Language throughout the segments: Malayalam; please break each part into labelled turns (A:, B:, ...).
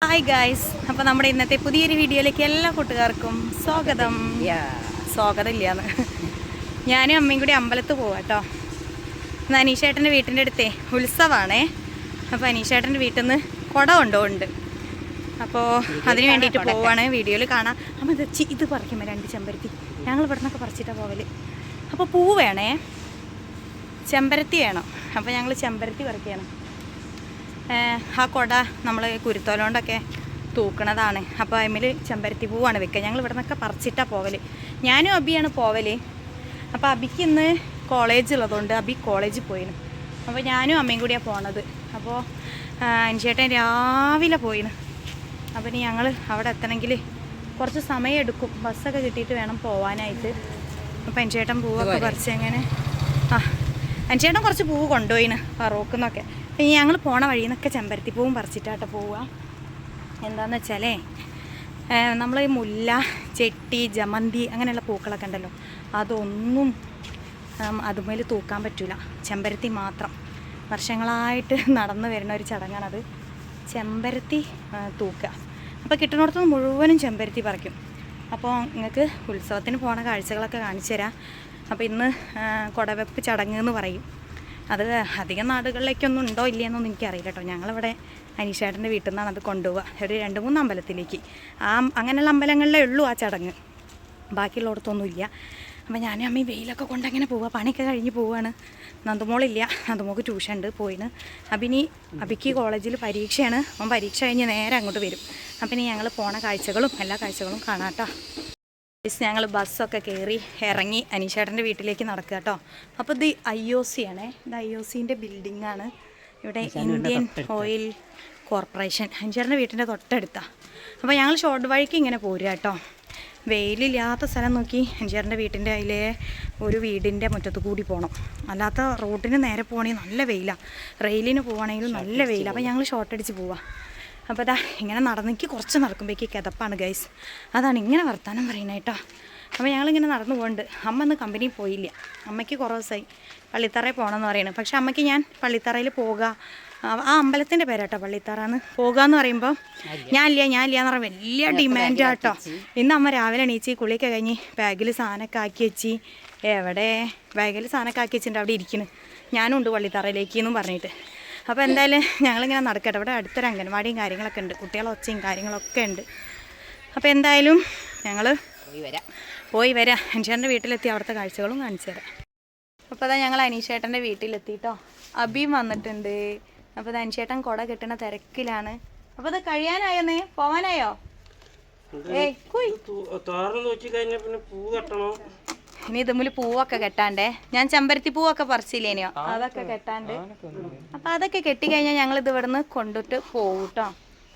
A: ഹായ് ഗായ്സ്, അപ്പോൾ നമ്മുടെ ഇന്നത്തെ പുതിയൊരു വീഡിയോയിലേക്ക് എല്ലാ കൂട്ടുകാർക്കും സ്വാഗതം. സ്വാഗതം ഇല്ലയെന്ന് ഞാനും അമ്മയും കൂടി അമ്പലത്ത് പോവാം കേട്ടോ. ഇന്ന് അനീഷേട്ടൻ്റെ വീട്ടിൻ്റെ അടുത്തേ ഉത്സവമാണേ. അപ്പോൾ അനീഷേട്ടൻ്റെ വീട്ടിൽ നിന്ന് കുട കൊണ്ടുപോകുന്നുണ്ട്. അപ്പോൾ അതിന് വേണ്ടിയിട്ട് പോവാണ്. വീഡിയോയിൽ കാണാം. അമ്മ ഇത് പറിക്കുമ്പോൾ 2 ചെമ്പരത്തി ഞങ്ങൾ ഇവിടെ നിന്നൊക്കെ പറിച്ചിട്ടാണ് പോവൽ. അപ്പോൾ പൂ വേണേ, ചെമ്പരത്തി വേണം. അപ്പോൾ ഞങ്ങൾ ചെമ്പരത്തി പറിക്കുകയാണ്. ആ കുട നമ്മൾ കുരുത്തോലോണ്ടൊക്കെ തൂക്കണതാണ്. അപ്പോൾ അതിൽ ചെമ്പരത്തി പൂവാണ് വെക്കുക. ഞങ്ങൾ ഇവിടെ നിന്നൊക്കെ പറിച്ചിട്ടാണ് പോവൽ. ഞാനും അബിയാണ് പോവൽ. അപ്പോൾ അബിക്ക് ഇന്ന് കോളേജ് ഉള്ളതുകൊണ്ട് അബി കോളേജിൽ പോയിന്. അപ്പോൾ ഞാനും അമ്മയും കൂടിയാണ് പോണത്. അപ്പോൾ അനിച്ചേട്ടൻ രാവിലെ പോയിന്. അപ്പോൾ ഇനി ഞങ്ങൾ അവിടെ എത്തണമെങ്കിൽ കുറച്ച് സമയം എടുക്കും. ബസ്സൊക്കെ കിട്ടിയിട്ട് വേണം പോവാനായിട്ട്. അപ്പോൾ അനിച്ചേട്ടൻ പൂവൊക്കെ പറിച്ച് എങ്ങനെ അനിച്ചേട്ടൻ കുറച്ച് പൂവ് കൊണ്ടുപോയിന് ഫറോക്കെന്നൊക്കെ. അപ്പം ഞങ്ങൾ പോണ വഴിയിൽ നിന്നൊക്കെ ചെമ്പരത്തി പൂവും പറിച്ചിട്ടായിട്ട് പോവുക. എന്താണെന്ന് വെച്ചാലേ നമ്മൾ മുല്ല, ചെട്ടി, ജമന്തി അങ്ങനെയുള്ള പൂക്കളൊക്കെ ഉണ്ടല്ലോ, അതൊന്നും അതുമേൽ തൂക്കാൻ പറ്റില്ല. ചെമ്പരത്തി മാത്രം. വർഷങ്ങളായിട്ട് നടന്നു വരുന്ന ഒരു ചടങ്ങാണത്, ചെമ്പരത്തി തൂക്കുക. അപ്പോൾ കിട്ടുന്നിടത്തുനിന്ന് മുഴുവനും ചെമ്പരത്തി പറിക്കും. അപ്പോൾ നിങ്ങൾക്ക് ഉത്സവത്തിന് പോണ കാഴ്ചകളൊക്കെ കാണിച്ചു തരാം. അപ്പോൾ ഇന്ന് കുടവെപ്പ് ചടങ്ങ് എന്ന് പറയും. അത് അധികം നാടുകളിലേക്കൊന്നും ഉണ്ടോ ഇല്ലയെന്നൊന്നും എനിക്കറിയില്ല കേട്ടോ. ഞങ്ങളിവിടെ അനീഷേട്ടൻ്റെ വീട്ടിൽ നിന്നാണ് അത് കൊണ്ടുപോവുക. ഒരു 2-3 അമ്പലത്തിലേക്ക്. അങ്ങനെയുള്ള അമ്പലങ്ങളിലേ ഉള്ളൂ ആ ചടങ്ങ്, ബാക്കിയുള്ളിടത്തൊന്നും ഇല്ല. അപ്പോൾ ഞാനും അമ്മയും വെയിലൊക്കെ കൊണ്ടങ്ങനെ പോവുക. പണിയൊക്കെ കഴിഞ്ഞ് പോവുകയാണ്. നന്ദുമോളില്ല, നന്ദുമോൾക്ക് ട്യൂഷൻ ഉണ്ട്, പോയിന്. അബിക്ക് കോളേജിൽ പരീക്ഷയാണ്. അവൻ പരീക്ഷ കഴിഞ്ഞ് നേരെ അങ്ങോട്ട് വരും. അപ്പം ഇനി ഞങ്ങൾ പോണ കാഴ്ചകളും എല്ലാ കാഴ്ചകളും കാണാം കേട്ടോ. ഞങ്ങൾ ബസ്സൊക്കെ കയറി ഇറങ്ങി അനീഷേട്ടൻ്റെ വീട്ടിലേക്ക് നടക്കുക കേട്ടോ. അപ്പോൾ ഇത് IOC ആണേ. ഇത് IOCൻ്റെ ബിൽഡിങ്ങാണ്. ഇവിടെ ഇന്ത്യൻ ഓയിൽ കോർപ്പറേഷൻ അനീഷേട്ടൻ്റെ വീട്ടിൻ്റെ തൊട്ടടുത്താണ്. അപ്പോൾ ഞങ്ങൾ ഷോർട്ട് വഴിക്ക് ഇങ്ങനെ പോരുക കേട്ടോ. വെയിലില്ലാത്ത സ്ഥലം നോക്കി അനീഷേട്ടൻ്റെ വീട്ടിൻ്റെ അതിലെ ഒരു വീടിൻ്റെ മുറ്റത്ത് കൂടി പോകണം. അല്ലാത്ത റോഡിന് നേരെ പോകണമെങ്കിൽ നല്ല വെയിലാണ്. റെയിലിന് പോവുകയാണെങ്കിലും നല്ല വെയിലാണ്. അപ്പോൾ ഞങ്ങൾ ഷോർട്ട് അടിച്ച് പോവാം. അപ്പോൾ ഇതാ ഇങ്ങനെ നടന്നെനിക്ക് കുറച്ച് നടക്കുമ്പോഴേക്ക് കിതപ്പാണ് ഗൈസ്. അതാണ് ഇങ്ങനെ വർത്താനം പറയുന്നത് കേട്ടോ. അപ്പോൾ ഞങ്ങളിങ്ങനെ നടന്നു പോകുന്നുണ്ട്. അമ്മ ഇന്ന് കമ്പനിയിൽ പോയില്ല. അമ്മയ്ക്ക് കുറേ ദിവസമായി പള്ളിത്തറയിൽ പോകണമെന്ന് പറയുന്നത്. പക്ഷെ അമ്മയ്ക്ക് ഞാൻ പള്ളിത്തറയിൽ പോകുക, ആ അമ്പലത്തിൻ്റെ പേരാട്ടോ പള്ളിത്തറന്ന് പോകുക എന്ന് പറയുമ്പോൾ ഞാനില്ല എന്ന് പറയുമ്പോൾ വലിയ ഡിമാൻഡാണ് കേട്ടോ. ഇന്ന് അമ്മ രാവിലെ എണീച്ച് കുളിയൊക്കെ കഴിഞ്ഞ് ബാഗിൽ സാധനമൊക്കെ ആക്കി വെച്ച്, എവിടെ ബാഗിൽ സാധനമൊക്കെ ആക്കി വെച്ചിട്ടുണ്ട് അവിടെ ഇരിക്കുന്നു. ഞാനും ഉണ്ട് പള്ളിത്തറയിലേക്ക് എന്നും പറഞ്ഞിട്ട്. അപ്പോൾ എന്തായാലും ഞങ്ങളിങ്ങനെ നടക്കട്ടെ. ഇവിടെ അടുത്തൊരു അംഗൻവാടിയും കാര്യങ്ങളൊക്കെ ഉണ്ട്, കുട്ടികളെ ഒച്ചയും കാര്യങ്ങളൊക്കെ ഉണ്ട്. അപ്പോൾ എന്തായാലും ഞങ്ങൾ പോയി വരാം. അനീഷേട്ടൻ്റെ വീട്ടിലെത്തി അവിടുത്തെ കാഴ്ചകളും കാണിച്ചു തരാം. അപ്പോൾ അതാ ഞങ്ങൾ അനീഷേട്ടൻ്റെ വീട്ടിലെത്തി കേട്ടോ. അബിയും വന്നിട്ടുണ്ട്. അപ്പോൾ അത് അനീഷേട്ടൻ കുട കെട്ടുന്ന തിരക്കിലാണ്. അപ്പോൾ അത് കഴിയാനായോന്നേ, പോവാനായോ? ഇനി ഇതുമ്മിൽ പൂവൊക്കെ കെട്ടാണ്ടേ. ഞാൻ ചെമ്പരത്തി പൂവൊക്കെ പറിച്ചില്ലേനെയോ, അതൊക്കെ കെട്ടാണ്ട്. അപ്പോൾ അതൊക്കെ കെട്ടിക്കഴിഞ്ഞാൽ ഞങ്ങൾ ഇത് ഇവിടുന്ന് കൊണ്ടിട്ട് പോകും കേട്ടോ.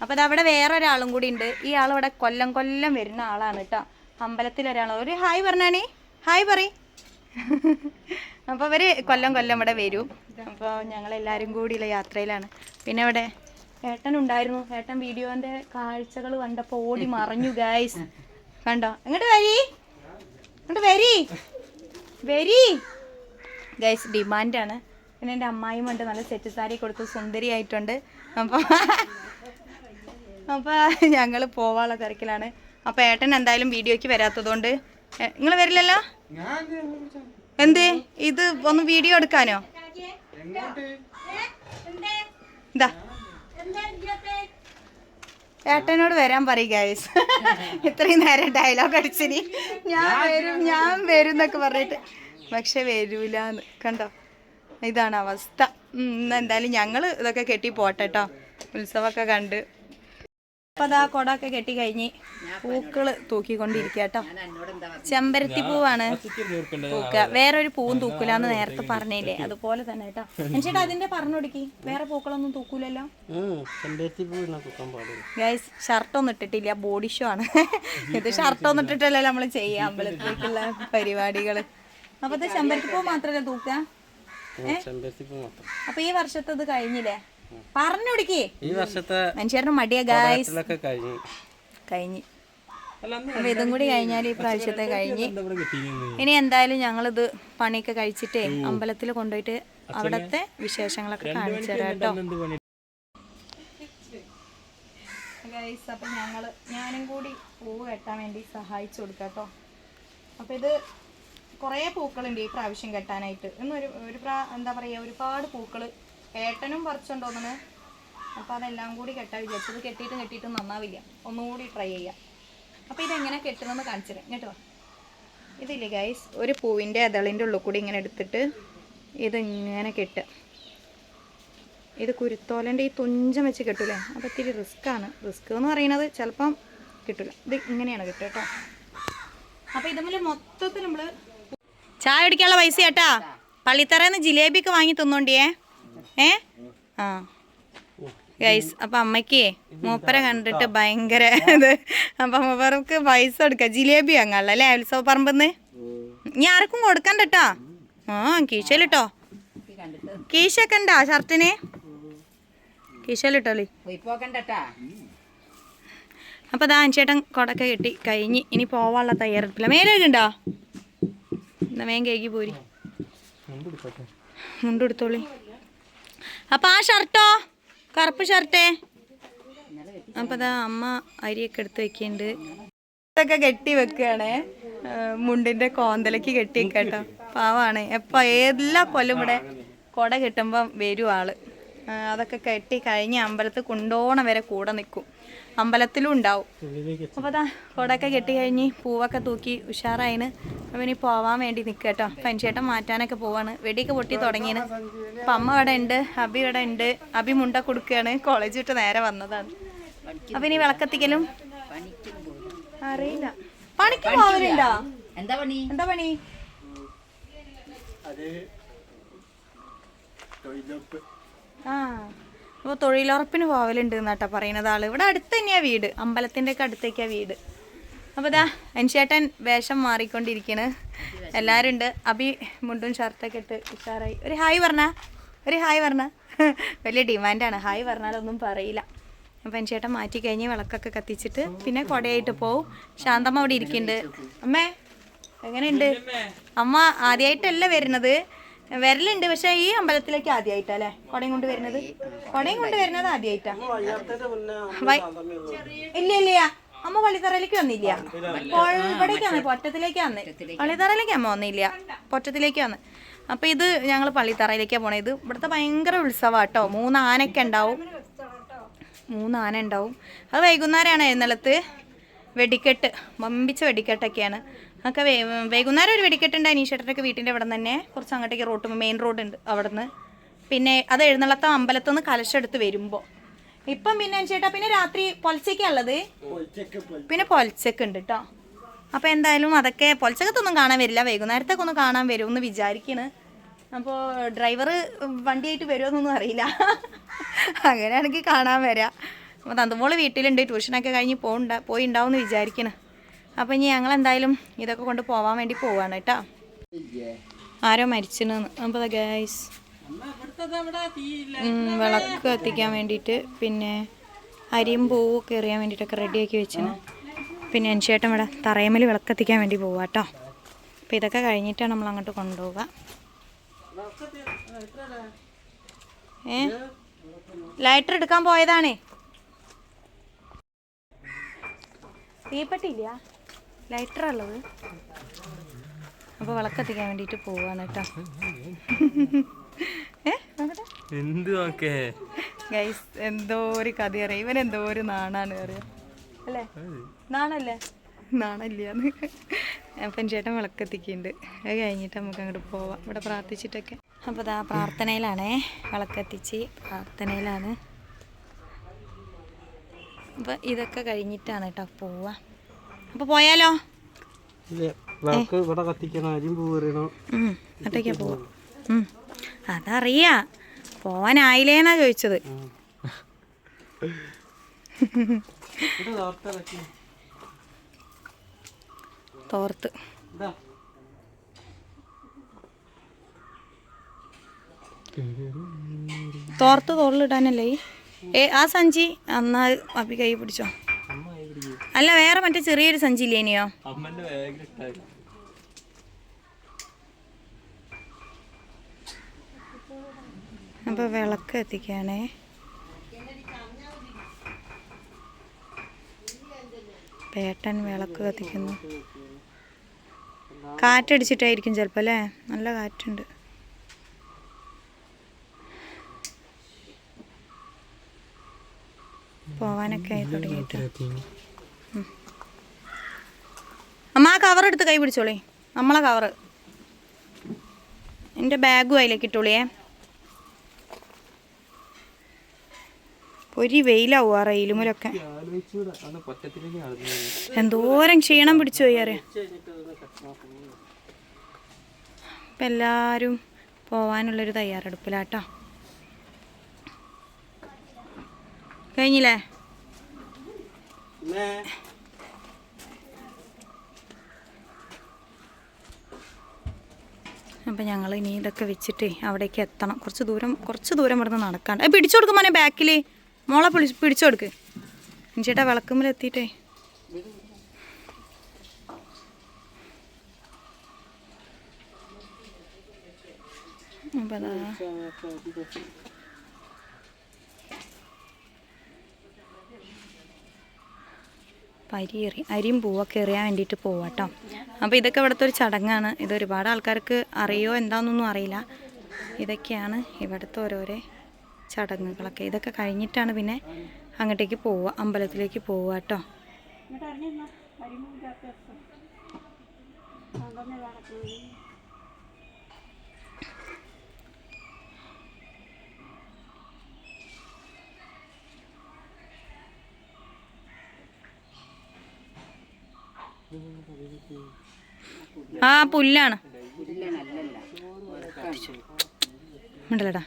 A: അപ്പോൾ അതവിടെ വേറെ ഒരാളും കൂടി ഉണ്ട്. ഈ ആളിവിടെ കൊല്ലം വരുന്ന ആളാണ് കേട്ടോ. അമ്പലത്തിലൊരാൾ. ഒരു ഹായ് പറഞ്ഞാണേ, ഹായ് പറ. അപ്പോൾ അവർ കൊല്ലം ഇവിടെ വരും. അപ്പോൾ ഞങ്ങളെല്ലാവരും കൂടിയുള്ള യാത്രയിലാണ്. പിന്നെ ഇവിടെ ഏട്ടനുണ്ടായിരുന്നു. ഏട്ടൻ വീഡിയോൻ്റെ കാഴ്ചകൾ കണ്ടപ്പോൾ ഓടി മറഞ്ഞു ഗൈസ്. കണ്ടോ? ഇങ്ങോട്ട് വരി ഗൈസ്. ഡിമാൻഡാണ്. പിന്നെ എൻ്റെ അമ്മായിയും ഉണ്ട്, നല്ല സെറ്റ് സാരി കൊടുത്ത് സുന്ദരിയായിട്ടുണ്ട്. അപ്പോൾ ഞങ്ങൾ പോവാനുള്ള തിരക്കിലാണ്. അപ്പോൾ ഏട്ടൻ എന്തായാലും വീഡിയോയ്ക്ക് വരാത്തതുകൊണ്ട് നിങ്ങൾ വരില്ലല്ലോ. എന്ത് ഇത് ഒന്ന് വീഡിയോ എടുക്കാനോ? എന്താ ഏട്ടനോട് വരാൻ പറയും ഗൈസ്. ഇത്രയും നേരം ഡയലോഗ് അടിച്ചിനി ഞാൻ വരും എന്നൊക്കെ പറഞ്ഞിട്ട്, പക്ഷെ വരൂലെന്ന്. കണ്ടോ, ഇതാണ് അവസ്ഥ. എന്തായാലും ഞങ്ങൾ ഇതൊക്കെ കെട്ടി പോട്ടെ കേട്ടോ. ഉത്സവമൊക്കെ കണ്ട്. അപ്പോൾ അതാ കുടമൊക്കെ കെട്ടി കഴിഞ്ഞ് പൂക്കൾ തൂക്കിക്കൊണ്ടിരിക്കുക കേട്ടോ. ചെമ്പരത്തി പൂവാണ് തൂക്കുക. വേറൊരു പൂവും തൂക്കൂലെന്ന് നേരത്തെ പറഞ്ഞില്ലേ, അതുപോലെ തന്നെ കേട്ടോ. ചേട്ടാ അതിന്റെ പറഞ്ഞു കൊടുക്കി, വേറെ പൂക്കളൊന്നും തൂക്കൂലല്ലോ ഗൈസ്. ഷർട്ടൊന്നും ഇട്ടിട്ടില്ല, ബോഡി ഷോ ആണ് ഇത്. ഷർട്ടൊന്നും ഇട്ടിട്ടല്ലോ നമ്മൾ ചെയ്യുക അമ്പലത്തിലേക്കുള്ള പരിപാടികൾ. അപ്പോൾ അത് ചെമ്പരത്തി പൂ മാത്രമല്ല തൂക്കുക. അപ്പോൾ ഈ വർഷത്തെ ഇത് കഴിഞ്ഞില്ലേ, പറഞ്ഞു കൊടുക്കേ. ഈ വർഷത്തെ മനുഷ്യരുടെ മടിയാ ഗൈസ്. കഴിഞ്ഞ് അപ്പോൾ ഇതും കൂടി കഴിഞ്ഞാൽ ഈ പ്രാവശ്യത്തെ കഴിഞ്ഞ്. ഇനി എന്തായാലും ഞങ്ങളിത് പണിയൊക്കെ കഴിച്ചിട്ടേ അമ്പലത്തിൽ കൊണ്ടുപോയിട്ട് അവിടുത്തെ വിശേഷങ്ങളൊക്കെ കാണിച്ചു തരാം കേട്ടോ. ഗൈസ്, അപ്പം ഞാനും കൂടി പൂവ് കെട്ടാൻ വേണ്ടി സഹായിച്ചു കൊടുക്കാം കേട്ടോ. അപ്പം ഇത് കുറേ പൂക്കളുണ്ട് ഈ പ്രാവശ്യം കെട്ടാനായിട്ട്. ഇന്നൊരു എന്താ പറയുക, ഒരുപാട് പൂക്കൾ ഏട്ടനും പറിച്ചുകൊണ്ടോന്നാണ്. അപ്പോൾ അതെല്ലാം കൂടി കെട്ടാൻ വിചാരിച്ചത്. കെട്ടിയിട്ടും നന്നാവില്ല, ഒന്നുകൂടി ട്രൈ ചെയ്യാം. അപ്പോൾ ഇതെങ്ങനെ കെട്ടണമെന്ന് കാണിച്ചു തരാം കേട്ടോ. ഇതില്ലേ ഗൈസ്, ഒരു പൂവിൻ്റെ അതളിൻ്റെ ഉള്ളിൽ കൂടി ഇങ്ങനെ എടുത്തിട്ട് ഇതിങ്ങനെ കെട്ടുക. ഇത് കുരുത്തോലൻ്റെ ഈ തുഞ്ചം വെച്ച് കെട്ടൂലേ, അപ്പോൾ ഇത്തിരി റിസ്ക്കാണ്. റിസ്ക് എന്ന് പറയുന്നത് ചിലപ്പം കിട്ടില്ല. ഇത് ഇങ്ങനെയാണ് കിട്ടുക കേട്ടോ. അപ്പോൾ ഇതുപോലെ മൊത്തത്തിൽ നമ്മൾ ചായ കുടിക്കാനുള്ള പൈസ കേട്ടാ. പള്ളിത്തറേന്ന് ജിലേബിയൊക്കെ വാങ്ങി തിന്നോണ്ടിയേ. ആ ഗൈസ്, അപ്പം അമ്മയ്ക്ക് മൂപ്പരെ കണ്ടിട്ട് ഭയങ്കര ഇത്. അപ്പം മൂപ്പർക്ക് പൈസ കൊടുക്കുക, ജിലേബി വാങ്ങാനുള്ള അല്ലേ ഉത്സവ പറമ്പെന്ന്. ഇനി ആർക്കും കൊടുക്കണ്ട കേട്ടോ. കീശയിലിട്ടോ, കീശൊക്കെ ഉണ്ടോ ഷർട്ടിന്? കീശയിലിട്ടോളി. അപ്പോൾ അതാ ചേട്ടൻ കൊടക്കെ കെട്ടി കഴിഞ്ഞ് ഇനി പോവാനുള്ള തയ്യാറെടുപ്പില്ല. മേലൊക്കെ ഉണ്ടോ? എന്നാ വേഗം കേക്ക് പോരി, മുണ്ടെടുത്തോളി. അപ്പം ആ ഷർട്ടോ, കറുപ്പ് ഷർട്ടേ. അപ്പം അതാ അമ്മ അരിയൊക്കെ എടുത്ത് വെക്കുന്നുണ്ട്. ഇതൊക്കെ കെട്ടി വെക്കുകയാണേ, മുണ്ടിൻ്റെ കോന്തലയ്ക്ക് കെട്ടി വെക്കാട്ടോ. പാവാണ്. എപ്പോൾ എല്ലാ കൊല്ലം ഇവിടെ കുട കിട്ടുമ്പം വരും ആള്. അതൊക്കെ കെട്ടി കഴിഞ്ഞ് അമ്പലത്തിൽ കൊണ്ടോണം വരെ കൂടെ നിൽക്കും. അമ്പലത്തിലും ഉണ്ടാവും. അപ്പോൾ അതാ കുടയൊക്കെ കെട്ടി കഴിഞ്ഞ് പൂവൊക്കെ തൂക്കി ഉഷാറായിന്. അപ്പം ഇനി പോവാൻ വേണ്ടി നിൽക്കുക കേട്ടോ. പഞ്ചേട്ടൻ മാറ്റാനൊക്കെ പോവാണ്. വെടിയൊക്കെ പൊട്ടി തുടങ്ങിയാണ്. അപ്പം അമ്മ ഇവിടെ ഉണ്ട്, അബി ഇവിടെ ഉണ്ട്. അബി മുണ്ട കൊടുക്കുകയാണ്, കോളേജ് വിട്ട് നേരെ വന്നതാണ്. അപ്പം ഇനി വിളക്കത്തിക്കലും അറിയില്ല. പണിക്ക് പോവലുണ്ടോ? എന്താ പണി? അപ്പോൾ തൊഴിലുറപ്പിന് പോവലുണ്ട് എന്നാട്ടാ പറയുന്നത് ആള്. ഇവിടെ അടുത്ത് തന്നെയാണ് വീട്, അമ്പലത്തിൻ്റെ ഒക്കെ അടുത്തേക്കാണ് വീട്. അപ്പോൾ ഇതാ അൻഷേട്ടൻ വേഷം മാറിക്കൊണ്ടിരിക്കണ്. എല്ലാവരും ഉണ്ട്. അബി മുണ്ടും ഷർട്ടൊക്കെ ഇട്ട് ഉഷാറായി. ഒരു ഹായ് പറഞ്ഞ വലിയ ഡിമാൻഡാണ്. ഹായ് പറഞ്ഞാലൊന്നും പറയില്ല. അപ്പം അൻഷേട്ടൻ മാറ്റി കഴിഞ്ഞ് വിളക്കൊക്കെ കത്തിച്ചിട്ട് പിന്നെ കൊടയായിട്ട് പോവും. ശാന്തമ്മ അവിടെ ഇരിക്കുന്നുണ്ട്. അമ്മേ എങ്ങനെയുണ്ട്? അമ്മ ആദ്യമായിട്ടല്ല വരുന്നത്, വരലുണ്ട്. പക്ഷെ ഈ അമ്പലത്തിലേക്ക് ആദ്യമായിട്ടല്ലേ കൊടയും കൊണ്ട് വരുന്നത്? ആദ്യമായിട്ടാ? ഇല്ല അമ്മ പള്ളിത്തറയിലേക്ക് വന്നില്ല. ഇവിടേക്ക് വന്നേ, പൊറ്റത്തിലേക്ക് വന്നേ. പള്ളിത്തറയിലേക്ക് അമ്മ വന്നില്ല, പൊറ്റത്തിലേക്ക് വന്ന്. അപ്പം ഇത് ഞങ്ങൾ പള്ളിത്തറയിലേക്കാണ് പോണത്. ഇത് ഇവിടുത്തെ ഭയങ്കര ഉത്സവമാട്ടോ. 3 ആനയൊക്കെ ഉണ്ടാവും. 3 ആന ഉണ്ടാവും. അത് വൈകുന്നേരമാണ് എഴുന്നള്ളത്ത്. വെടിക്കെട്ട്, വമ്പിച്ച വെടിക്കെട്ടൊക്കെയാണ്. ഒക്കെ വൈകുന്നേരം ഒരു വെടിക്കെട്ടുണ്ട് അനീഷേട്ടൻ്റെ വീട്ടിൻ്റെ അവിടെ നിന്ന് തന്നെ. കുറച്ച് അങ്ങോട്ടേക്ക് മെയിൻ റോഡുണ്ട് അവിടെ നിന്ന്. പിന്നെ അത് എഴുന്നള്ളത്ത അമ്പലത്തിൽ നിന്ന് കലശെടുത്ത് വരുമ്പോൾ. ഇപ്പം പിന്നെ ചേട്ടാ പിന്നെ രാത്രി പൊലച്ചയ്ക്കുള്ളത്, പിന്നെ പൊലച്ചക്ക് ഉണ്ട് കേട്ടോ. അപ്പോൾ എന്തായാലും അതൊക്കെ പൊലച്ചക്കത്തൊന്നും കാണാൻ വരില്ല, വൈകുന്നേരത്തൊക്കെ ഒന്ന് കാണാൻ വരുമെന്ന് വിചാരിക്കണ്. അപ്പോൾ ഡ്രൈവർ വണ്ടിയായിട്ട് വരുമോയെന്നൊന്നും അറിയില്ല. അങ്ങനെയാണെങ്കിൽ കാണാൻ വരാം. അപ്പോൾ തന്തുമോള് വീട്ടിലുണ്ട്, ട്യൂഷനൊക്കെ കഴിഞ്ഞ് പോയി ഉണ്ടാവുമെന്ന് വിചാരിക്കണ്. അപ്പോൾ ഇനി ഞങ്ങളെന്തായാലും ഇതൊക്കെ കൊണ്ട് പോവാൻ വേണ്ടി പോവാണ് കേട്ടോ. ആരോ മരിച്ചിനെന്ന്. അപ്പോൾ ഗൈസ് വിളക്ക് കത്തിക്കാൻ വേണ്ടിയിട്ട് പിന്നെ അരിയും പൂവും ഒക്കെ എറിയാൻ വേണ്ടിയിട്ടൊക്കെ റെഡിയാക്കി വെച്ചിന്. പിന്നെ അൻഷേട്ടൻ ഇവിടെ തറയമ്മൽ വിളക്ക് കത്തിക്കാൻ വേണ്ടി പോവാം കേട്ടോ. അപ്പോൾ ഇതൊക്കെ കഴിഞ്ഞിട്ടാണ് നമ്മൾ അങ്ങോട്ട് കൊണ്ടുപോവുക. ലൈറ്റർ എടുക്കാൻ പോയതാണേ. തീപ്പെട്ടില്ല, ലൈറ്റർ ഉള്ളത്. അപ്പോൾ വിളക്കത്തിക്കാൻ വേണ്ടിയിട്ട് പോവാണ് കേട്ടോ. ഗൈസ് എന്തോ ഒരു കഥ അറിയാം. ഇവൻ എന്തോ ഒരു നാണാണ് അറിയാം അല്ലേ? നാണല്ലേ? നാണല്ലാന്ന്. അപ്പം ചേട്ടൻ വിളക്കത്തിക്കുന്നുണ്ട്. അത് കഴിഞ്ഞിട്ട് നമുക്ക് അങ്ങോട്ട് പോവാം, ഇവിടെ പ്രാർത്ഥിച്ചിട്ടൊക്കെ. അപ്പോൾ ഇതാ പ്രാർത്ഥനയിലാണേ, വിളക്കത്തിച്ച് പ്രാർത്ഥനയിലാണ്. അപ്പം ഇതൊക്കെ കഴിഞ്ഞിട്ടാണ് കേട്ടോ പോവാ. അപ്പോൾ പോയാലോ? അട്ടേക്കാ പോവാ. അതറിയാ, പോവാനായില്ലേന്നാ ചോദിച്ചത്. തോർത്ത് തോറിലിടാനല്ലേ ആ സഞ്ചി? എന്നാ അപ്പി കൈ പിടിച്ചോ. അല്ല വേറെ മറ്റേ ചെറിയൊരു സഞ്ചി ഇല്ലേ ഇനിയോ? അപ്പോൾ വിളക്ക് എത്തിക്കുകയാണേ. പേട്ടൻ വിളക്ക് കത്തിക്കുന്നു. കാറ്റടിച്ചിട്ടായിരിക്കും ചിലപ്പോൾ അല്ലേ? നല്ല കാറ്റുണ്ട്. പോവാനൊക്കെ ആയി തുടങ്ങിയിട്ട്. അമ്മ ആ കവർ എടുത്ത് കൈ പിടിച്ചോളേ, നമ്മളെ കവറ്. എൻ്റെ ബാഗും അതിലേക്ക് ഇട്ടോളിയേ. ഒരു വെയിലാവും ആ റെയിലുമലൊക്കെ. എന്തോരം ക്ഷീണം പിടിച്ചു പോയി അറിയാം. ഇപ്പം എല്ലാവരും പോവാനുള്ളൊരു തയ്യാറെടുപ്പിലാട്ടോ. കഴിഞ്ഞില്ലേ? അപ്പം ഞങ്ങൾ ഇനി ഇതൊക്കെ വെച്ചിട്ട് അവിടേക്ക് എത്തണം. കുറച്ച് ദൂരം ഇവിടുന്ന് നടക്കാണ്ട്. പിടിച്ചു കൊടുക്കും മോനെ, ബാക്കിൽ മോളെ പിടിച്ചു കൊടുക്ക്. ചേട്ടാ വിളക്കുമ്പിൽ എത്തിയിട്ടേ. അപ്പം അതാ അരിയും പൂവൊക്കെ എറിയാൻ വേണ്ടിയിട്ട് പോവാട്ടോ. അപ്പോൾ ഇതൊക്കെ ഇവിടുത്തെ ഒരു ചടങ്ങാണ്. ഇത് ഒരുപാട് ആൾക്കാർക്ക് അറിയോ എന്താണെന്നൊന്നും അറിയില്ല. ഇതൊക്കെയാണ് ഇവിടുത്തെ ഓരോരോ ചടങ്ങുകളൊക്കെ. ഇതൊക്കെ കഴിഞ്ഞിട്ടാണ് പിന്നെ അങ്ങോട്ടേക്ക് പോവുക, അമ്പലത്തിലേക്ക് പോവുക കേട്ടോ. ആ പുല്ലാണ് ഉണ്ടല്ലോടാ.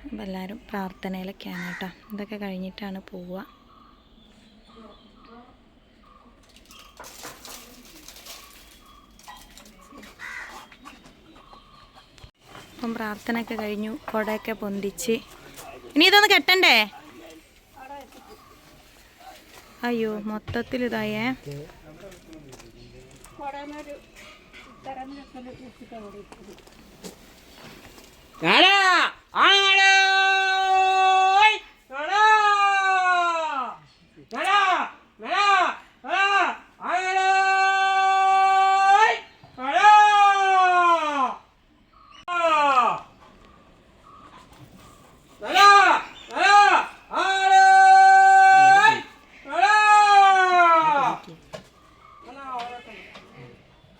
A: അപ്പം എല്ലാവരും പ്രാർത്ഥനയിലൊക്കെയാണ് കേട്ടോ. ഇതൊക്കെ കഴിഞ്ഞിട്ടാണ് പോവുക. അപ്പം പ്രാർത്ഥനയൊക്കെ കഴിഞ്ഞു, കുടയൊക്കെ പൊന്തിച്ച്. ഇനി ഇതൊന്ന് കെട്ടണ്ടേ? അയ്യോ മൊത്തത്തിൽ ഇതായേ.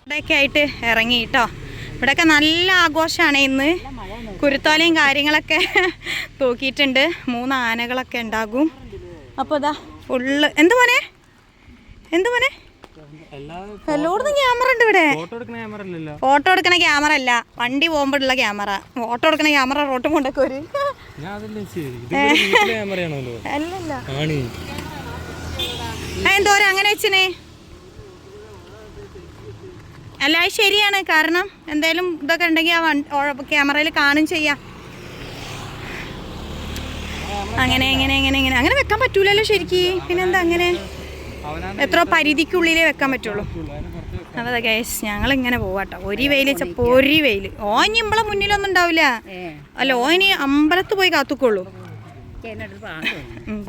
A: ഇവിടെയൊക്കെ ആയിട്ട് ഇറങ്ങി കേട്ടോ. ഇവിടെയൊക്കെ നല്ല ആഘോഷമാണ് ഇന്ന്. കുരുത്തോലയും കാര്യങ്ങളൊക്കെ തൂക്കിയിട്ടുണ്ട്. 3 ആനകളൊക്കെ ഉണ്ടാകും. അപ്പോൾ ഇതാ ഫുള്ള് എന്ത് മോനെ എല്ലായിടത്തും ക്യാമറ ഉണ്ട് ഇവിടെ. ഫോട്ടോ എടുക്കണ ക്യാമറ അല്ല, വണ്ടി പോകുമ്പോഴുള്ള ക്യാമറ. ഫോട്ടോ എടുക്കണ ക്യാമറ റോട്ടും കൊണ്ടൊക്കെ ഒരു അല്ലല്ല. എന്തോരം അങ്ങനെ വെച്ചിനെ? അല്ല അത് ശരിയാണ്. കാരണം എന്തായാലും ഇതൊക്കെ ഉണ്ടെങ്കിൽ ആ ക്യാമറയിൽ കാണും ചെയ്യാം. അങ്ങനെ വെക്കാൻ പറ്റൂലല്ലോ ശരിക്ക്. പിന്നെന്താ അങ്ങനെ? എത്ര പരിധിക്കുള്ളിലേ വെക്കാൻ പറ്റുള്ളൂ. അതെ ഗൈസ്, ഞങ്ങളിങ്ങനെ പോവാട്ടോ. ഒരു വെയിൽ ഒരു വെയിൽ. ഓനി നമ്മളെ മുന്നിലൊന്നും ഉണ്ടാവില്ല. അല്ല ഓനി അമ്പലത്ത് പോയി കാത്തുക്കൊള്ളൂ.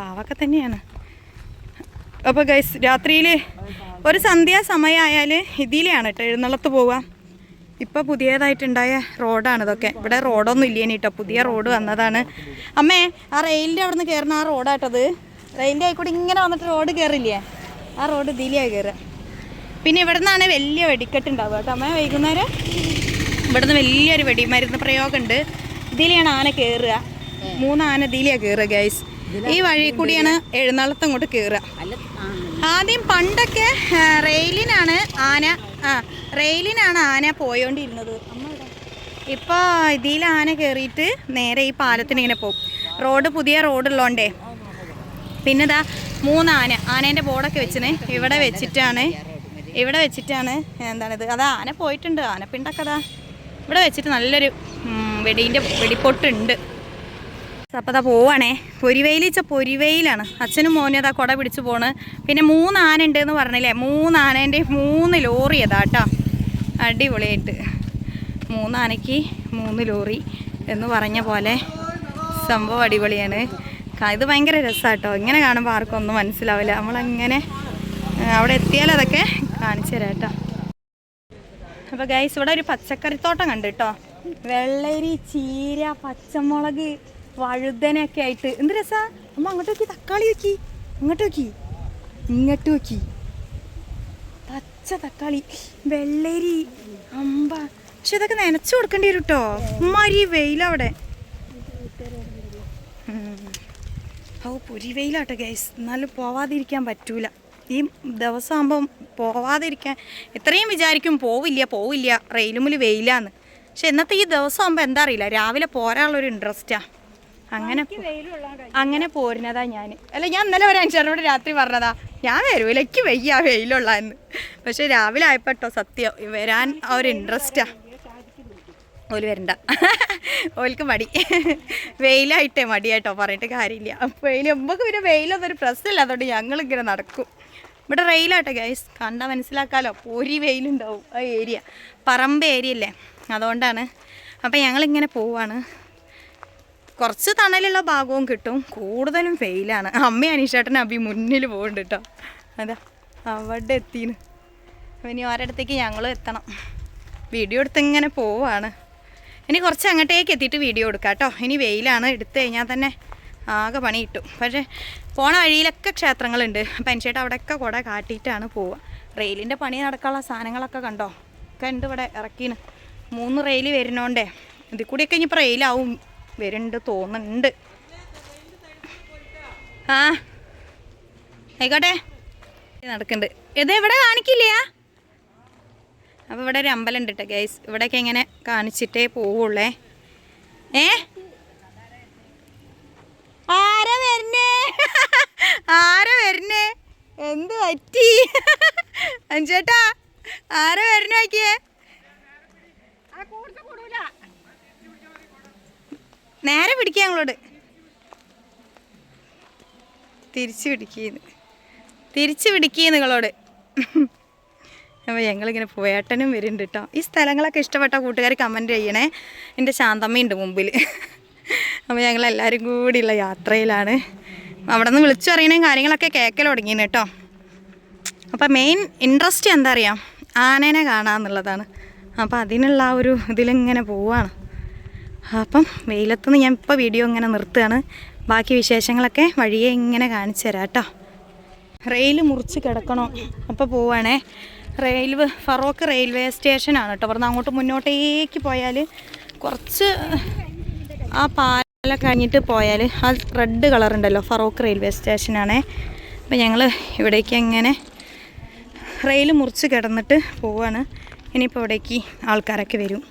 A: പാവൊക്കെ തന്നെയാണ്. അപ്പോൾ ഗൈസ് രാത്രിയിൽ ഒരു സന്ധ്യാസമയമായാൽ ഇതിലെയാണ് കേട്ടോ എഴുന്നള്ളത്ത് പോവുക. ഇപ്പോൾ പുതിയതായിട്ടുണ്ടായ റോഡാണ് ഇതൊക്കെ. ഇവിടെ റോഡൊന്നും ഇല്ലേനി കേട്ടോ, പുതിയ റോഡ് വന്നതാണ്. അമ്മേ ആ റെയിലിൻ്റെ അവിടെ നിന്ന് കയറുന്ന ആ റോഡാട്ടത്. റെയിലിൻ്റെ ആയിക്കൂടെ ഇങ്ങനെ വന്നിട്ട് റോഡ് കയറില്ലേ, ആ റോഡ് ഇതിലെയാണ് കയറുക. പിന്നെ ഇവിടെ നിന്നാണ് വലിയ വെടിക്കെട്ടുണ്ടാവുക കേട്ടോ അമ്മ. വൈകുന്നേരം ഇവിടെ നിന്ന് വലിയൊരു വെടിമരുന്ന് പ്രയോഗമുണ്ട്. ഇതിലെയാണ് ആന കയറുക. 3 ആന ഇതിലെയാണ് കയറുക ഗൈസ്. ഈ വഴി കൂടിയാണ് എഴുന്നള്ളത്ത് അങ്ങോട്ട് കയറുക. ആദ്യം പണ്ടൊക്കെ റെയിലിനാണ് ആന പോയോണ്ടിരുന്നത്. ഇപ്പോൾ ഇതിൽ ആന കയറിയിട്ട് നേരെ ഈ പാലത്തിന് ഇങ്ങനെ പോകും. റോഡ് പുതിയ റോഡുള്ളതുകൊണ്ടേ. പിന്നെ ഇതാ 3 ആനേൻ്റെ ബോർഡൊക്കെ വെച്ചിന് ഇവിടെ വെച്ചിട്ടാണ് എന്താണിത്. അതാ ആന പോയിട്ടുണ്ട്. ആനപ്പിണ്ടൊക്കെ അതാ ഇവിടെ വെച്ചിട്ട് നല്ലൊരു വെടിപ്പൊട്ടുണ്ട്. അപ്പോൾ അതാ പോവാണേ. പൊരിവെയിലാണ്. അച്ഛനും മോനും അതാ കുട പിടിച്ച് പോണ്. പിന്നെ 3 ആന ഉണ്ടെന്ന് പറഞ്ഞില്ലേ, 3 ആനേൻ്റെ 3 ലോറി അതാ കേട്ടോ. അടിപൊളിയായിട്ട് 3 ആനയ്ക്ക് 3 ലോറി എന്ന് പറഞ്ഞ പോലെ സംഭവം അടിപൊളിയാണ്. ഇത് ഭയങ്കര രസമാട്ടോ. ഇങ്ങനെ കാണുമ്പോൾ ആർക്കും ഒന്നും മനസ്സിലാവില്ല. നമ്മളങ്ങനെ അവിടെ എത്തിയാൽ അതൊക്കെ കാണിച്ചു തരാം കേട്ടോ. അപ്പോൾ ഗൈസ് ഇവിടെ ഒരു പച്ചക്കറിത്തോട്ടം കണ്ടു കേട്ടോ. വെള്ളരി, ചീര, പച്ചമുളക്, വഴുതനൊക്കെ ആയിട്ട് എന്ത് രസാ. അമ്മ അങ്ങോട്ട് നോക്കി, തക്കാളി നോക്കി, ഇങ്ങോട്ട് നോക്കി, ഇങ്ങോട്ട് നോക്കി, പച്ച തക്കാളി, വെള്ളരി, അമ്പ. പക്ഷെ ഇതൊക്കെ നനച്ചു കൊടുക്കേണ്ടി വരും കേട്ടോ. ഉമ്മാരി വെയിലവിടെ. പൊരി വെയിലാട്ടോ ഗൈസ്. എന്നാലും പോവാതിരിക്കാൻ പറ്റൂല. ഈ ദിവസം ആകുമ്പം പോവാതിരിക്കാൻ ഇത്രയും വിചാരിക്കും പോവില്ല റെയിലുമ്മിൽ വെയിലാന്ന്. പക്ഷെ ഇന്നത്തെ ഈ ദിവസം ആകുമ്പോൾ എന്താ അറിയില്ല, രാവിലെ പോരാനുള്ളൊരു ഇൻട്രസ്റ്റാണ്. അങ്ങനെ പോരുന്നതാ ഞാൻ. അല്ല, ഞാൻ ഇന്നലെ ഒരു അഞ്ചാറിനോട് രാത്രി പറഞ്ഞതാ ഞാൻ വരുമല്ലോ, എനിക്ക് വയ്യ വെയിലുള്ളതെന്ന്. പക്ഷെ രാവിലെ ആയപ്പോട്ടോ സത്യം വരാൻ ആ ഒരു ഇൻട്രസ്റ്റാണ്. ഓല് വരണ്ട, ഓൽക്ക് മടി. വെയിലായിട്ടേ മടിയായിട്ടോ, പറഞ്ഞിട്ട് കാര്യമില്ല. വെയിൽ നമുക്ക് പിന്നെ വെയിലൊന്നൊരു പ്രശ്നമില്ല, അതുകൊണ്ട് ഞങ്ങളിങ്ങനെ നടക്കും. ഇവിടെ റെയിലാട്ടോ ഗൈസ്, കണ്ടാൽ മനസ്സിലാക്കാമല്ലോ. പൊരി വെയിലുണ്ടാവും ആ ഏരിയ, പറമ്പ് ഏരിയ അല്ലേ, അതുകൊണ്ടാണ്. അപ്പം ഞങ്ങളിങ്ങനെ പോവാണ്. കുറച്ച് തണലുള്ള ഭാഗവും കിട്ടും, കൂടുതലും വെയിലാണ്. അമ്മയും അനീഷേട്ടനും അഭി മുന്നിൽ പോകുന്നുണ്ട് കേട്ടോ. അതാ അവിടെ എത്തിന്ന്. അപ്പം ഇനി ഒരിടത്തേക്ക് ഞങ്ങളും എത്തണം. വീഡിയോ എടുത്ത് ഇങ്ങനെ പോവാണ്. ഇനി കുറച്ച് അങ്ങോട്ടേക്ക് എത്തിയിട്ട് വീഡിയോ എടുക്കാം കേട്ടോ. ഇനി വെയിലാണ്, എടുത്തു കഴിഞ്ഞാൽ തന്നെ ആകെ പണി കിട്ടും. പക്ഷേ പോണ വഴിയിലൊക്കെ ക്ഷേത്രങ്ങളുണ്ട്. അപ്പം അനിച്ചേട്ടൻ അവിടെയൊക്കെ കുട കാട്ടിയിട്ടാണ് പോവുക. റെയിലിൻ്റെ പണി നടക്കാനുള്ള സാധനങ്ങളൊക്കെ കണ്ടോ, ഒക്കെ ഉണ്ട് ഇവിടെ ഇറക്കീന്. 3 റെയിൽ വരുന്നോണ്ടേ ഇതിൽ കൂടിയൊക്കെ ഇനിയിപ്പോൾ റെയിലാവും വരുന്നുണ്ട് തോന്നുന്നുണ്ട്. ആ ആയിക്കോട്ടെ, നടക്കുന്നുണ്ട്. ഇതെവിടെ കാണിക്കില്ല. അപ്പോൾ ഇവിടെ ഒരു അമ്പലം ഉണ്ട് കേട്ടോ ഗൈസ്. ഇവിടെയൊക്കെ ഇങ്ങനെ കാണിച്ചിട്ടേ പോവുള്ളേ. ആരാ വരുന്നേ എന്ത് പറ്റി അഞ്ചേട്ടാ? ആരാ വരുന്ന നോക്കിയേ. നേരെ പിടിക്കുക ഞങ്ങളോട്. തിരിച്ചു പിടിക്കുക നിങ്ങളോട്. അപ്പോൾ ഞങ്ങളിങ്ങനെ പോയേട്ടനും വരുന്നുണ്ട് കേട്ടോ. ഈ സ്ഥലങ്ങളൊക്കെ ഇഷ്ടപ്പെട്ട കൂട്ടുകാർ കമൻറ്റ് ചെയ്യണേ. എൻ്റെ ശാന്തമ്മയുണ്ട് മുമ്പിൽ. അപ്പോൾ ഞങ്ങളെല്ലാവരും കൂടിയുള്ള യാത്രയിലാണ്. അവിടെ നിന്ന് വിളിച്ചു പറയുന്നതും കാര്യങ്ങളൊക്കെ കേൾക്കൽ തുടങ്ങിയാണ് കേട്ടോ. അപ്പോൾ മെയിൻ ഇൻട്രസ്റ്റ് എന്താ അറിയാം, ആനേനെ കാണാമെന്നുള്ളതാണ്. അപ്പോൾ അതിനുള്ള ആ ഒരു ഇതിലിങ്ങനെ പോവാണ്. അപ്പം വെയിലത്തുനിന്ന് ഞാൻ ഇപ്പോൾ വീഡിയോ ഇങ്ങനെ നിർത്തുകയാണ്. ബാക്കി വിശേഷങ്ങളൊക്കെ വഴിയെ ഇങ്ങനെ കാണിച്ചു തരാം കേട്ടോ. റെയിൽ മുറിച്ച് കിടക്കണോ അപ്പോൾ പോവുകയാണേ. ഫറോക്ക് റെയിൽവേ സ്റ്റേഷനാണ് കേട്ടോ. അവിടുന്ന് അങ്ങോട്ട് മുന്നോട്ടേക്ക് പോയാൽ കുറച്ച് ആ പാലം കഴിഞ്ഞിട്ട് പോയാൽ ആ റെഡ് കളറുണ്ടല്ലോ, ഫറോക്ക് റെയിൽവേ സ്റ്റേഷനാണേ. അപ്പോൾ ഞങ്ങൾ ഇവിടേക്ക് എങ്ങനെ റെയിൽ മുറിച്ച് കിടന്നിട്ട് പോവാണ്. ഇനിയിപ്പോൾ ഇവിടേക്ക് ആൾക്കാരൊക്കെ വരും,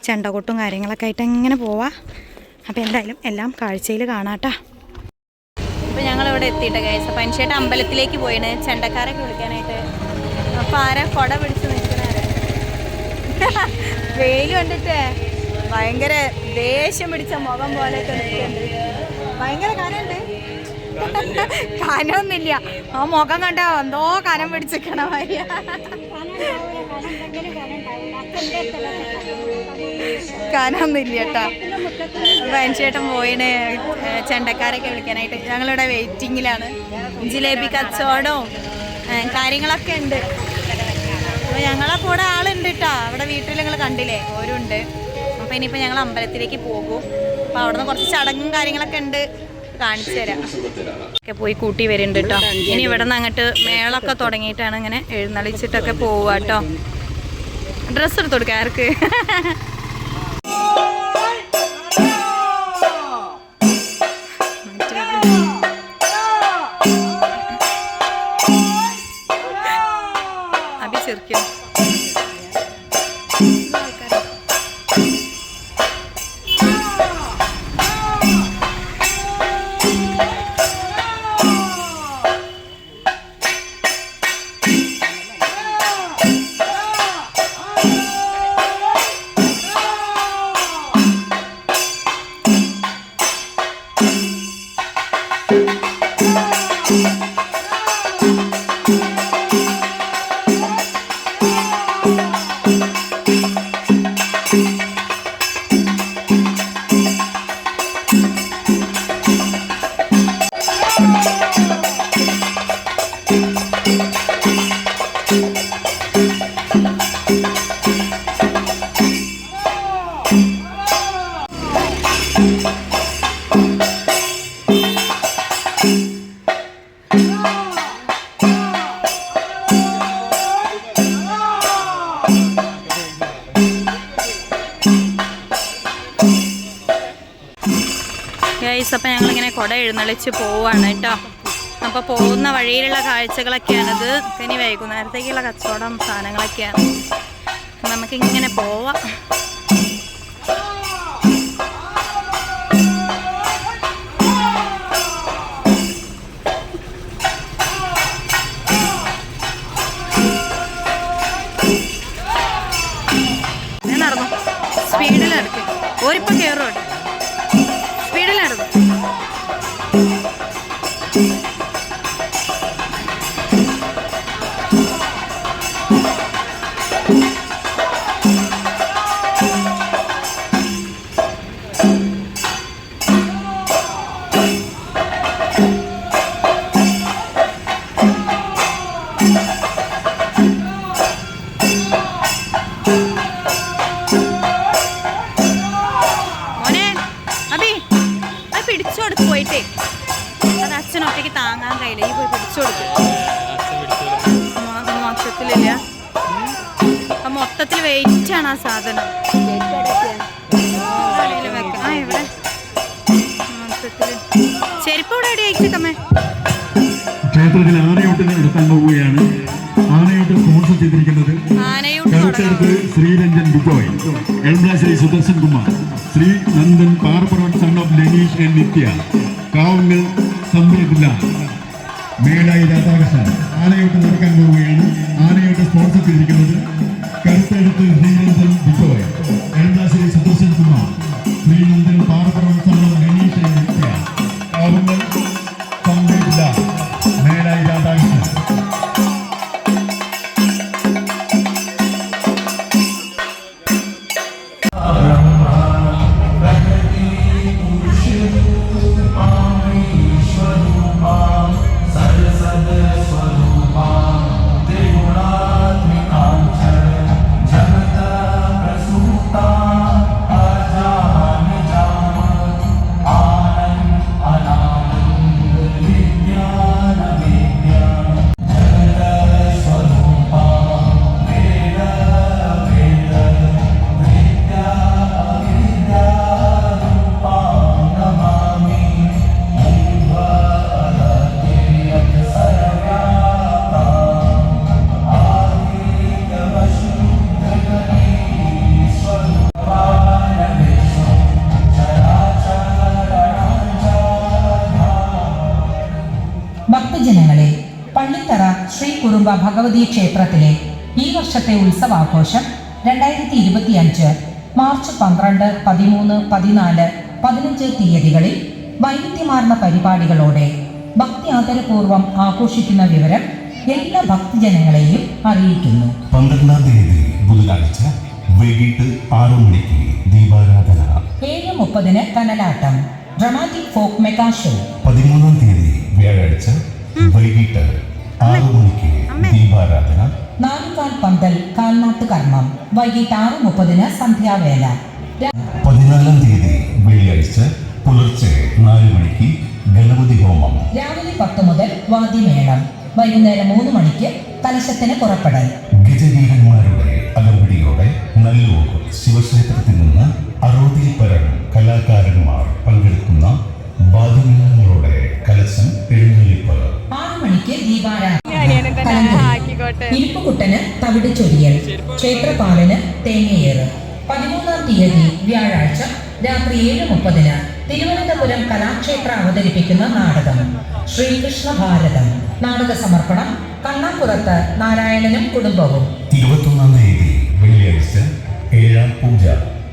A: ചെണ്ടകൊട്ടും കാര്യങ്ങളൊക്കെ ആയിട്ട് എങ്ങനെ പോവാം. അപ്പോൾ എന്തായാലും എല്ലാം കാഴ്ചയിൽ കാണാട്ടാ. അപ്പോൾ ഞങ്ങളിവിടെ എത്തിയിട്ട് ഗൈസ്. അപ്പോൾ അനിച്ചേട്ടൻ അമ്പലത്തിലേക്ക് പോയിന് ചെണ്ടക്കാരൊക്കെ വിളിക്കാനായിട്ട്. അപ്പോൾ ആരാ കൊട പിടിച്ച് നിൽക്കുന്നവരെ വെയിൽ കണ്ടിട്ടേ ഭയങ്കര ദേഷ്യം പിടിച്ച മുഖം പോലെയൊക്കെ നിൽക്കുന്നുണ്ട്. ഭയങ്കര കനമുണ്ട്. കനമൊന്നുമില്ല, ആ മുഖം കണ്ട എന്തോ കനം പിടിച്ചിരിക്കണ മാതിരിയാ. കനമൊന്നുമില്ല കേട്ടോ. വൻചേട്ടൻ പോയിന് ചെണ്ടക്കാരൊക്കെ വിളിക്കാനായിട്ട്. ഞങ്ങളിവിടെ വെയിറ്റിങ്ങിലാണ്. ജിലേബി കച്ചവടവും കാര്യങ്ങളൊക്കെ ഉണ്ട്. അപ്പോൾ ഞങ്ങളെ കൂടെ ആളുണ്ട് കേട്ടോ. അവിടെ വീട്ടിൽ നിങ്ങൾ കണ്ടില്ലേ, ഓരുണ്ട്. അപ്പോൾ ഇനിയിപ്പോൾ ഞങ്ങൾ അമ്പലത്തിലേക്ക് പോകും. അപ്പോൾ അവിടെ നിന്ന് കുറച്ച് ചടങ്ങും കാര്യങ്ങളൊക്കെ ഉണ്ട്, കാണിച്ചു തരാം. ഒക്കെ പോയി കൂട്ടി വരുന്നുണ്ട് കേട്ടോ. ഇനി ഇവിടെ നിന്ന് അങ്ങോട്ട് മേളൊക്കെ തുടങ്ങിയിട്ടാണ് ഇങ്ങനെ എഴുന്നള്ളിച്ചിട്ടൊക്കെ പോവുക കേട്ടോ. ഡ്രസ്സ് എടുത്ത് കൊടുക്കാം ആർക്ക്. അഭി ചെറുക്കും ഗൈസ്, അപ്പം ഞങ്ങളിങ്ങനെ കുട എഴുന്നള്ളിച്ച് പോവാണ് കേട്ടോ. അപ്പോൾ പോകുന്ന വഴിയിലുള്ള കാഴ്ചകളൊക്കെയാണിത്. ഇനി വൈകുന്നേരത്തേക്കുള്ള കച്ചവടം സാധനങ്ങളൊക്കെയാണ്. നമുക്കിങ്ങനെ പോവാം. നടന്നു സ്പീഡിലെടുക്കും. ഓരിപ്പോൾ കയറും. സ്പീഡിലെടുക്കും. പിടിച്ചു കൊടുത്ത് പോയിട്ടേ അത് അച്ഛനൊറ്റയ്ക്ക് താങ്ങാൻ കഴിയില്ല. ഈ പോയി പിടിച്ചു കൊടുക്കും. മൊത്തത്തിലില്ല, മൊത്തത്തിൽ വെയിറ്റ് ആണ് ആ സാധനം. ആ ഇവിടെ മൊത്തത്തില് ചെരുപ്പ് ഇവിടെ എവിടെ അയച്ചേക്കമ്മേ.
B: ക്ഷേത്രത്തിൽ ആനയൂട്ടിന് നടത്താൻ പോവുകയാണ്. ആനയൂട്ട് സ്പോൺസർ ചെയ്തിരിക്കുന്നത് ശ്രീരഞ്ജൻ ബിജോയ്, എൽബ്ല ശ്രീ സുദർശൻ കുമാർ, ശ്രീ നന്ദൻ പാറപ്പുറം സൺ ഓഫ് ലെനീഷ് ആൻഡ് നിത്യ, കാവുങ്ങൽ സംബരത്തില്ല, മേലായി രാധാകൃഷ്ണൻ. ആനയൂട്ട് നടക്കാൻ പോവുകയാണ്. ആനയൂട്ട് സ്പോൺസർ ചെയ്തിരിക്കുന്നത് കരുത്തെടുത്ത് ശ്രീരഞ്ജൻ ബിജോയ്, എൽബ്ല ശ്രീ സുദർശൻ കുമാർ, ശ്രീ നന്ദൻ പാറപ്പുറം സൺ ഓഫ് ലെനീഷ് ആൻഡ് നിത്യ, കാവുങ്ങൽ സംബരത്തില്ല, മേലായി രാധാകൃഷ്ണൻ.
C: ഭക്തജനങ്ങളെ, പള്ളിത്തറ ശ്രീ കുറുമ്പ ഭഗവതി ക്ഷേത്രത്തിലെ ഈ വർഷത്തെ ഉത്സവാഘോഷം 2025 മാർച്ച് 12, 13, 14, 15 തീയതികളിൽ വൈവിധ്യമാർന്ന പരിപാടികളോടെ ഭക്തി ആദരപൂർവ്വം ആഘോഷിക്കുന്ന വിവരം എല്ലാ ഭക്തജനങ്ങളെയും അറിയിക്കുന്നു.
D: 12-ാം തീയതി ബുധനാഴ്ച വൈകിട്ട് 6 മണിക്ക് ദീപാരാധന.
C: 7:30 കനലാട്ടം, ഡ്രമാറ്റിക് ഫോക്ക് മെഗാ ഷോ.
D: 13-ാം തീയതി വ്യാഴാഴ്ച വൈകിട്ട് 6 മണിക്ക് ദീപാരാധന.
C: 4-കാൽ പന്തൽ കാൽനാട്ട് കർമ്മം, വൈകിട്ട് 6:30 സന്ധ്യാവേല.
D: 14-ാം തീയതി വെള്ളിയാഴ്ച പുലർച്ചെ 4 മണിക്ക് ഗണപതി ഹോമം.
C: രാവിലെ 10 മുതൽ വാദ്യമേളം, വൈകുന്നേരം 3 മണിക്ക് കലശത്തിന് പുറപ്പെടൽ.
D: ഗജവീരന്മാരുടെ അകമ്പടിയോടെ നല്ലൂർ ശിവക്ഷേത്രത്തിൽ നിന്ന് 60-ൽ കലാകാരന്മാർ പങ്കെടുക്കുന്ന വാദ്യമേളങ്ങളോടെ കലശം എഴുന്നള്ളിപ്പ്.
C: 6 മണിക്ക് ദീപാരാധന, ഇരിപ്പുകുട്ടന് തവിട് ചൊരിയൽ, ക്ഷേത്രപാലന് തേങ്ങയേറ്. 13-ാം തീയതി വ്യാഴാഴ്ച രാത്രി 7:30 തിരുവനന്തപുരം കലാക്ഷേത്ര അവതരിപ്പിക്കുന്ന നാടകം ശ്രീകൃഷ്ണ ഭാരതം. നാടക സമർപ്പണം കണ്ണാപ്പുറത്ത് നാരായണനും കുടുംബവും.
D: 21-ാം തീയതി വെള്ളിയാഴ്ച 7-ാം പൂജ.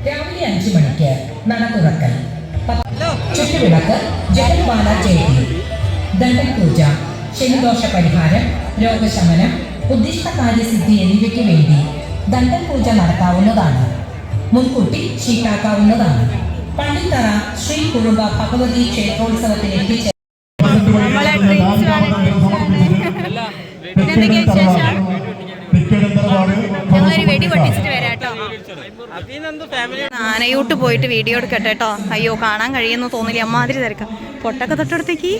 C: രാവിലെ 5 മണിക്ക് നട തുറക്കൽ. ചുറ്റുവിളക്ക് ജഗൽബാല ജയന്തി, ദണ്ഡൻ പൂജ, ശനിദോഷ പരിഹാരം, രോഗശമനം, ഉദ്ദിഷ്ടകാര്യസിദ്ധി എന്നിവയ്ക്ക് വേണ്ടി ദണ്ഡൻ പൂജ നടത്താവുന്നതാണ്. മുൻകൂട്ടി ഷീട്ടാക്കാവുന്നതാണ്. പള്ളിത്തറ ശ്രീ കുറുമ്പ ഭഗവതി ക്ഷേത്രോത്സവത്തിൽ എത്തിച്ചേർന്ന
A: ഞങ്ങൾ ഒരു വെടി പൊട്ടിച്ചിട്ട് വരാം കേട്ടോ. ആനയൂട്ട് പോയിട്ട് വീഡിയോ എടുക്കട്ടെ കേട്ടോ. അയ്യോ കാണാൻ കഴിയുമെന്ന് തോന്നില്ല, അമ്മാതിരി തിരക്കാം. പൊട്ടൊക്കെ തൊട്ടടുത്തേക്ക്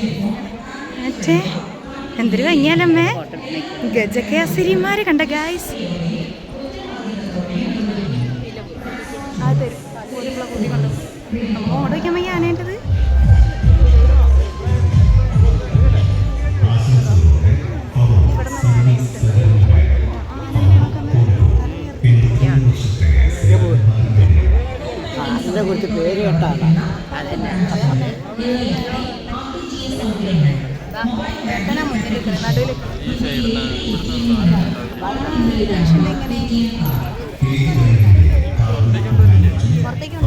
A: മറ്റേ എന്തൊരു കഴിഞ്ഞാലമ്മേ ഗജകേസരിമാര് കണ്ട ഗായ്സ്. അമ്മ ഓടോയ്ക്കാൻ വയ്യ ആനേണ്ടത്.
E: കുറിച്ച് പേര് കേട്ടാണ് അതന്നെ.
A: പുറത്തേക്ക്